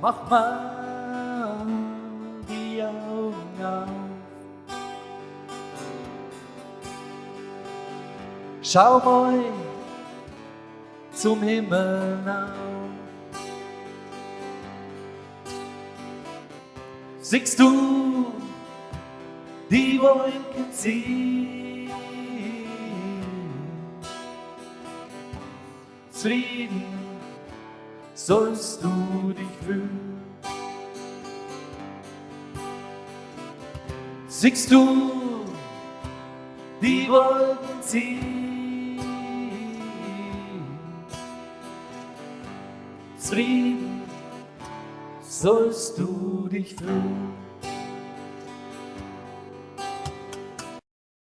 mach mal die Augen auf. Schau mal zum Himmel auf. Siehst du die Wolken ziehen? Frieden sollst du dich fühlen. Siehst du die Wolken ziehen? Frieden sollst du dich fühlen.